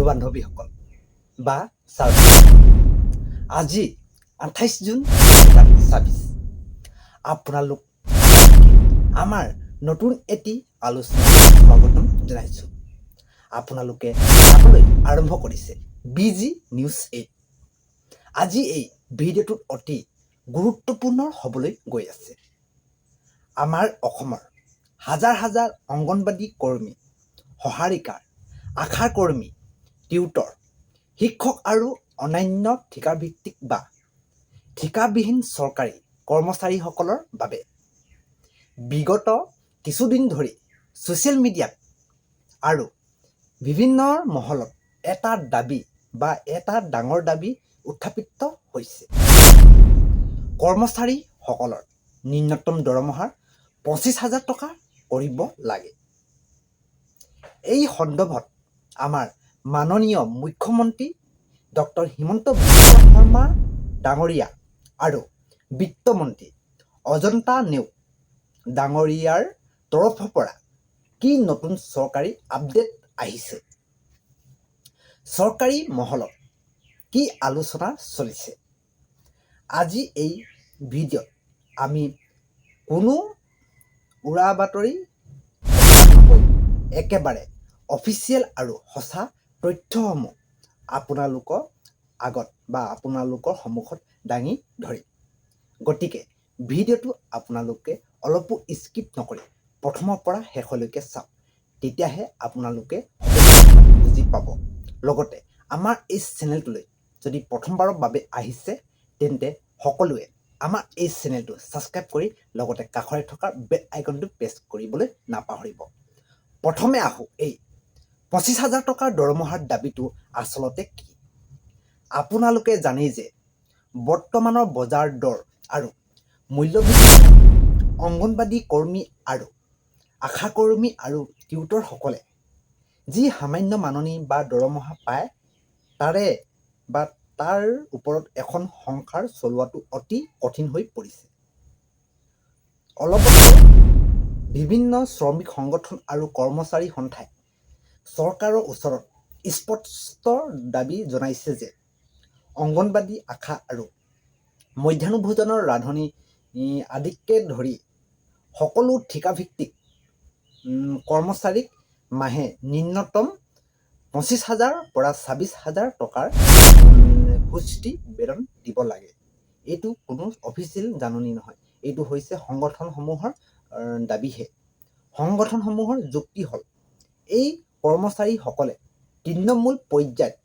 বান্ধৱীসকল বা আজি 28 জুন 2024 আপোনালোক আমাৰ নতুন এটি আলোচনাত স্বাগতম জনাইছোঁ। আপোনালোকে চাবলৈ আৰম্ভ কৰিছে BG News 8। আজি এই ভিডিঅ'টোত অতি গুৰুত্বপূৰ্ণ হ'বলৈ গৈ আছে। আমাৰ অসমৰ হাজাৰ হাজাৰ অংগনবাদী কৰ্মী, সহাৰিকা, আশা কৰ্মী, টিউটৰ, শিক্ষক আৰু অন্যান্য ঠিকাভিত্তিক বা ঠিকাবিহীন চৰকাৰী কৰ্মচাৰীসকলৰ বাবে বিগত কিছুদিন ধৰি ছ'চিয়েল মিডিয়াত আৰু বিভিন্ন মহলত এটা দাবী বা এটা ডাঙৰ দাবী উত্থাপিত হৈছে। কৰ্মচাৰীসকলৰ ন্যূনতম দৰমহা 25,000 টকা কৰিব লাগে। এই সন্দৰ্ভত আমাৰ মাননীয় মুখ্যমন্ত্ৰী ডক্টৰ হিমন্ত বিশ্ব শৰ্মা ডাঙৰীয়া আৰু বিত্তমন্ত্ৰী অজন্তা নেওগ ডাঙৰীয়াৰ তৰফৰ পৰা কি নতুন চৰকাৰী আপডেট আহিছে, চৰকাৰী মহলত কি আলোচনা চলিছে, আজি এই ভিডিঅ'ত আমি কোনো উৰা বাতৰি নকৈ একেবাৰে অফিচিয়েল আৰু সঁচা তথ্যসমূহ আপোনালোকৰ আগত বা আপোনালোকৰ সন্মুখত দাঙি ধৰিম। গতিকে ভিডিঅ'টো আপোনালোকে অলপো স্কিপ নকৰি প্ৰথমৰ পৰা শেষলৈকে চাওক, তেতিয়াহে আপোনালোকে বুজি পাব। লগতে আমাৰ এই চেনেলটোলৈ যদি প্ৰথমবাৰৰ বাবে আহিছে তেন্তে সকলোৱে আমাৰ এই চেনেলটো ছাবস্ক্ৰাইব কৰি লগতে কাষৰে থকা বেল আইকনটো প্ৰেছ কৰিবলৈ নাপাহৰিব। প্ৰথমে আহোঁ, এই 25,000 টকাৰ দৰমহাৰ দাবীটো আচলতে কি? আপোনালোকে জানেই যে বৰ্তমানৰ বজাৰ দৰ আৰু মূল্যবৃদ্ধি অংগনবাদী কৰ্মী আৰু আশা কৰ্মী আৰু টিউটৰসকলে যি সামান্য মাননি বা দৰমহা পায় তাৰ ওপৰত এখন সংসাৰ চলোৱাটো অতি কঠিন হৈ পৰিছে। অলপতে বিভিন্ন শ্ৰমিক সংগঠন আৰু কৰ্মচাৰী সন্থাই চৰকাৰৰ ওচৰত স্পষ্ট দাবী জনাইছে যে অংগনবাদী, আশা আৰু মধ্যাহ্ন ভোজনৰ ৰান্ধনি আদিকে ধৰি সকলো ঠিকাভিত্তিক কৰ্মচাৰীক মাহে ন্যূনতম 25,000 পৰা 26,000 টকাৰ সুস্থিৰ বেতন দিব লাগে। এইটো কোনো অফিচিয়েল জাননী নহয়, এইটো হৈছে সংগঠনসমূহৰ দাবীহে। সংগঠনসমূহৰ যুক্তি হ'ল এই কৰ্মচাৰীসকলে তৃণমূল পৰ্যায়ত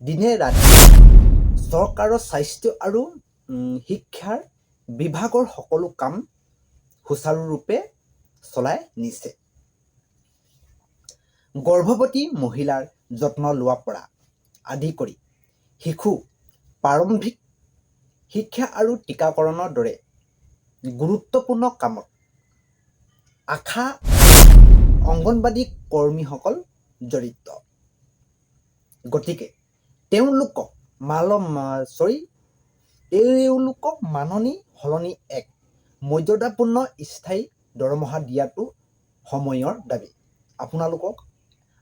দিনে ৰাতি চৰকাৰৰ স্বাস্থ্য আৰু শিক্ষাৰ বিভাগৰ সকলো কাম সুচাৰুৰূপে চলাই নিছে। গৰ্ভৱতী মহিলাৰ যত্ন লোৱাৰ পৰা আদি কৰি শিশু প্ৰাৰম্ভিক শিক্ষা আৰু টীকাকৰণৰ দৰে গুৰুত্বপূৰ্ণ কামত আশা অংগনবাদী কৰ্মীসকল জড়িত। গতিকে তেওঁলোকক মাননি সলনি এক মৰ্যাদাপূৰ্ণ স্থায়ী দৰমহা দিয়াটো সময়ৰ দাবী। আপোনালোকক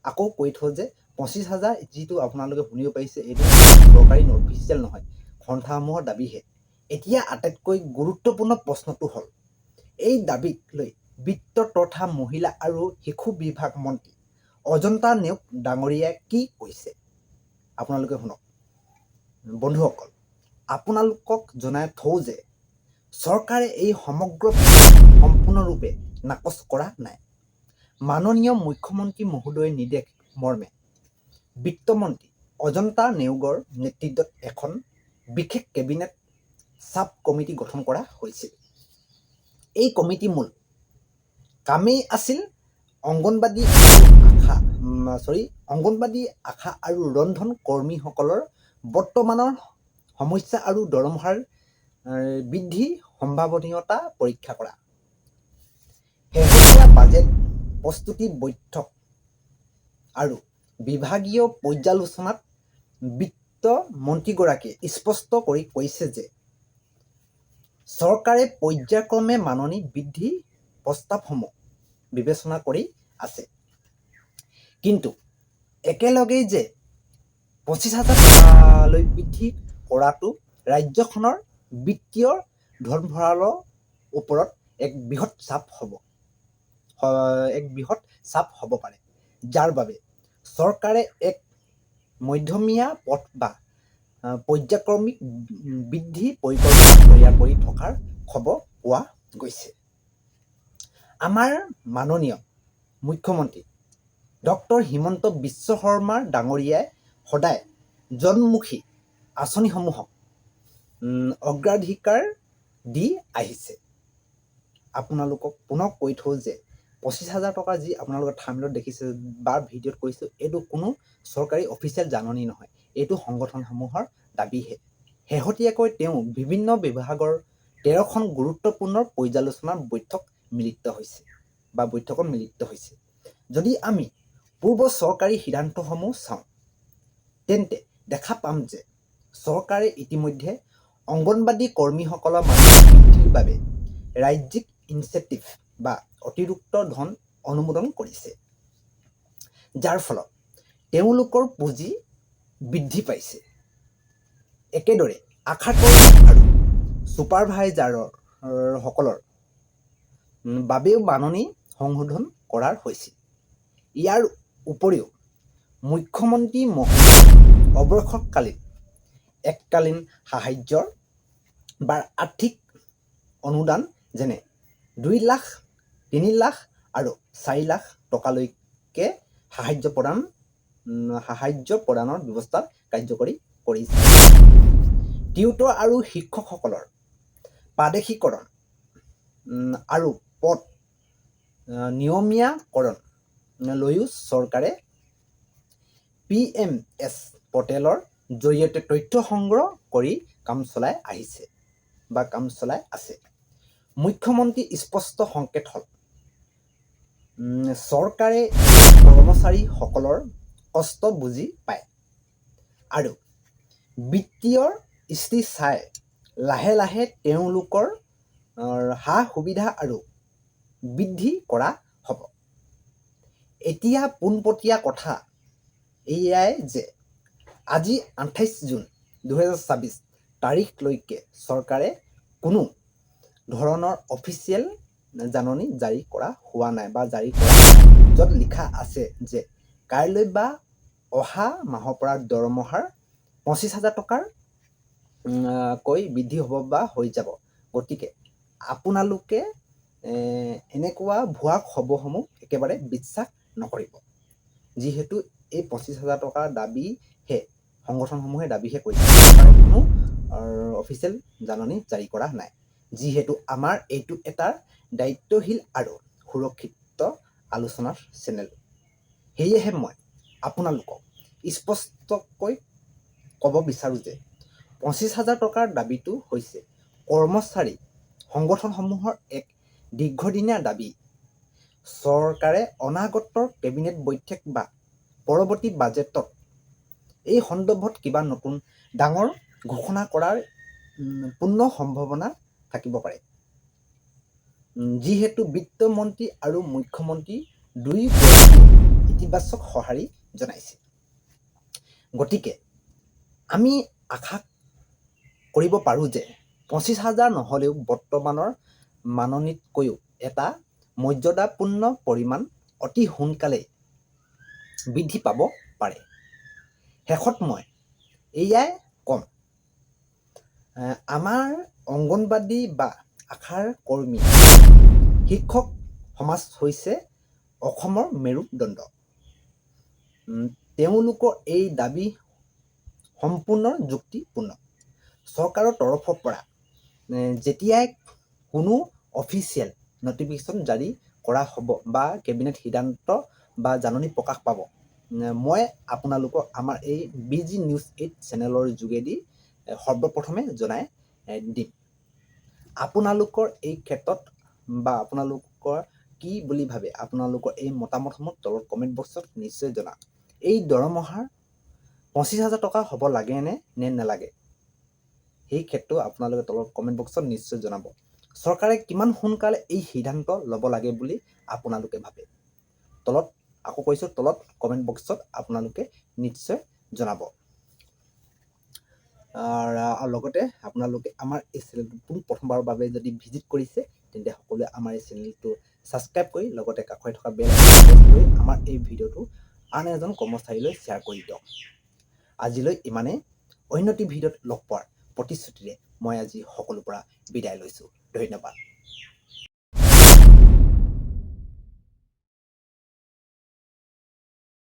আকৌ কৈ থওঁ যে 25,000 যিটো আপোনালোকে শুনিব পাৰিছে, এইটো চৰকাৰী অফিচিয়েল নহয়, সন্থাসমূহৰ দাবীহে। এতিয়া আটাইতকৈ গুৰুত্বপূৰ্ণ প্ৰশ্নটো হ'ল এই দাবীক লৈ বিত্ত তথা মহিলা আৰু শিশু বিভাগ মন্ত্ৰী অজন্তা নেওগ ডাঙৰীয়াই কি কৈছে আপোনালোকে শুনক। বন্ধুসকল, আপোনালোকক জনাই থওঁ যে চৰকাৰে এই সমগ্ৰ বিষয় সম্পূৰ্ণৰূপে নাকচ কৰা নাই। মাননীয় মুখ্যমন্ত্ৰী মহোদয়ৰ নিৰ্দেশ মৰ্মে বিত্তমন্ত্ৰী অজন্তা নেওগৰ নেতৃত্বত এখন বিশেষ কেবিনেট ছাব কমিটি গঠন কৰা হৈছিল। এই কমিটিৰ মূল কামেই আছিল অংগনবাদী, আশা আৰু ৰন্ধন কৰ্মীসকলৰ বৰ্তমানৰ সমস্যা আৰু দৰমহাৰ বৃদ্ধি সম্ভাৱনীয়তা পৰীক্ষা কৰা। শেহতীয়া বাজেট প্ৰস্তুতি বৈঠক আৰু বিভাগীয় পৰ্যালোচনাত বিত্ত মন্ত্ৰীগৰাকীয়ে স্পষ্ট কৰি কৈছে যে চৰকাৰে পৰ্যায়ক্ৰমে মাননি বৃদ্ধি প্ৰস্তাৱসমূহ বিবেচনা কৰি আছে, কিন্তু একেলগেই যে 25,000 টকালৈ বৃদ্ধি কৰাটো ৰাজ্যখনৰ বিত্তীয় ধনভঁৰালৰ ওপৰত এক বৃহৎ চাপ হ'ব পাৰে, যাৰ বাবে চৰকাৰে এক মধ্যমীয়া পথ বা পৰ্যায়ক্ৰমিক বৃদ্ধি পৰিকল্পনা তৈয়াৰ কৰি থকাৰ খবৰ পোৱা গৈছে। আমাৰ মাননীয় মুখ্যমন্ত্ৰী ডক্টৰ হিমন্ত বিশ্ব শৰ্মা ডাঙৰীয়াই সদায় জনমুখী আঁচনিসমূহক অগ্ৰাধিকাৰ দি আহিছে। আপোনালোকক পুনৰ কৈ থওঁ যে 25,000 টকা যি আপোনালোকে থাম্বনেইলত দেখিছে বা ভিডিঅ'ত কৈছোঁ, এইটো কোনো চৰকাৰী অফিচিয়েল জাননী নহয়, এইটো সংগঠনসমূহৰ দাবীহে। শেহতীয়াকৈ তেওঁ বিভিন্ন বিভাগৰ 13খন গুৰুত্বপূৰ্ণ পৰ্যালোচনাৰ বৈঠকত মিলিত হৈছে। যদি আমি পূৰ্ব চৰকাৰী সিদ্ধান্তসমূহ চাওঁ, তেন্তে দেখা পাম যে চৰকাৰে ইতিমধ্যে অংগনবাদী কৰ্মীসকলৰ মানসিক বৃদ্ধিৰ বাবে ৰাজ্যিক ইনচেণ্টিভ বা অতিৰিক্ত ধন অনুমোদন কৰিছে, যাৰ ফলত তেওঁলোকৰ পুঁজি বৃদ্ধি পাইছে। একেদৰে আশা কৰ্মী আৰু ছুপাৰভাইজাৰসকলৰ বাবেও মাননি সংশোধন কৰা হৈছিল। ইয়াৰ উপৰিও মুখ্যমন্ত্ৰী মহোদয়ে অৱসৰকালীন এককালীন সাহায্যৰ বা আৰ্থিক অনুদান যেনে 2 লাখ, 3 লাখ আৰু 4 লাখ টকালৈকে সাহায্য প্ৰদানৰ ব্যৱস্থা কাৰ্যকৰী কৰিছে। টিউটৰ আৰু শিক্ষকসকলৰ প্ৰাদেশিকৰণ আৰু পদ নিয়মীয়াকৰণ লৈও চৰকাৰে PMS পৰ্টেলৰ জৰিয়তে তথ্য সংগ্ৰহ কৰি কাম চলাই আছে। মুখ্যমন্ত্ৰী স্পষ্ট সংকেত হ'ল চৰকাৰে কৰ্মচাৰীসকলৰ কষ্ট বুজি পায় আৰু বিত্তীয় স্থিতি চাই লাহে লাহে তেওঁলোকৰ সা-সুবিধা আৰু বৃদ্ধি কৰা হ'ব। এতিয়া পোনপটীয়া কথা এয়াই যে আজি 28 জুন 2024 তাৰিখলৈকে চৰকাৰে কোনো ধৰণৰ অফিচিয়েল জাননী জাৰি কৰা হোৱা নাই বা জাৰি কৰা য'ত লিখা আছে যে কাইলৈ বা অহা মাহৰ পৰা দৰমহাৰ 25,000 টকাৰ কৈ বৃদ্ধি হ'ব বা হৈ যাব। গতিকে আপোনালোকে এনেকুৱা ভুৱা খবৰসমূহ একেবাৰে বিশ্বাস নকৰিব, যিহেতু এই 25,000 টকাৰ দাবীহে সংগঠনসমূহে দাবীহে কৰিছে, চৰকাৰে কোনো অফিচিয়েল জাননী জাৰি কৰা নাই। যিহেতু আমাৰ এইটো এটা দায়িত্বশীল আৰু সুৰক্ষিত আলোচনাৰ চেনেল, সেয়েহে মই আপোনালোকক স্পষ্টকৈ ক'ব বিচাৰোঁ যে 25,000 টকাৰ দাবীটো হৈছে কৰ্মচাৰী সংগঠনসমূহৰ এক দীৰ্ঘদিনীয়া দাবী। চৰকাৰে অনাগত কেবিনেট বৈঠক বা পৰৱৰ্তী বাজেটত এই সন্দৰ্ভত কিবা নতুন ডাঙৰ ঘোষণা কৰাৰ পূৰ্ণ সম্ভাৱনা থাকিব পাৰে, যিহেতু বিত্ত মন্ত্ৰী আৰু মুখ্যমন্ত্ৰী দুয়োগৰাকীয়ে ইতিবাচক সঁহাৰি জনাইছে। গতিকে আমি আশা কৰিব পাৰোঁ যে 25,000 নহ'লেও বৰ্তমানৰ মাননিতকৈও এটা মৰ্যাদাপূৰ্ণ পৰিমাণ অতি সোনকালেই বৃদ্ধি পাব পাৰে। শেষত মই এয়াই ক'ম, আমাৰ অংগনবাদী বা আশাৰ কৰ্মী, শিক্ষক সমাজ হৈছে অসমৰ মেৰুদণ্ড। তেওঁলোকৰ এই দাবী সম্পূৰ্ণ যুক্তিপূৰ্ণ। চৰকাৰৰ তৰফৰ পৰা যেতিয়াই কোনো অফিচিয়েল নটিফিকেশ্যন জাৰি কৰা হ'ব বা কেবিনেট সিদ্ধান্ত বা জাননী প্ৰকাশ পাব, মই আপোনালোকক আমাৰ এই BG News 8 চেনেলৰ যোগেদি সৰ্বপ্ৰথমে জনাই দিম। আপোনালোকৰ এই ক্ষেত্ৰত বা আপোনালোকৰ কি বুলি ভাবে, আপোনালোকৰ এই মতামতসমূহ তলত কমেণ্ট বক্সত নিশ্চয় জনাওক। এই দৰমহাৰ 25,000 টকা হ'ব লাগেনে নে নালাগে, সেই ক্ষেত্ৰত আপোনালোকে তলত কমেণ্ট বক্সত নিশ্চয় জনাব। চৰকাৰে কিমান সোনকালে এই সিদ্ধান্ত ল'ব লাগে বুলি আপোনালোকে ভাবে, তলত আকৌ কৈছোঁ, তলত কমেণ্ট বক্সত আপোনালোকে নিশ্চয় জনাব। আৰু লগতে আপোনালোকে আমাৰ এই চেনেলটো প্ৰথমবাৰৰ বাবে যদি ভিজিট কৰিছে তেন্তে সকলোৱে আমাৰ এই চেনেলটো ছাবস্ক্ৰাইব কৰি লগতে কাষত থকা বেল প্ৰেছ কৰি আমাৰ এই ভিডিঅ'টো আন এজন কৰ্মচাৰীলৈ শ্বেয়াৰ কৰি দিয়ক। আজিলৈ ইমানেই। অন্য এটি ভিডিঅ'ত লগ পোৱাৰ প্ৰতিশ্ৰুতিৰে মই আজি সকলোৰ পৰা বিদায় লৈছোঁ। ধন্যবাদ।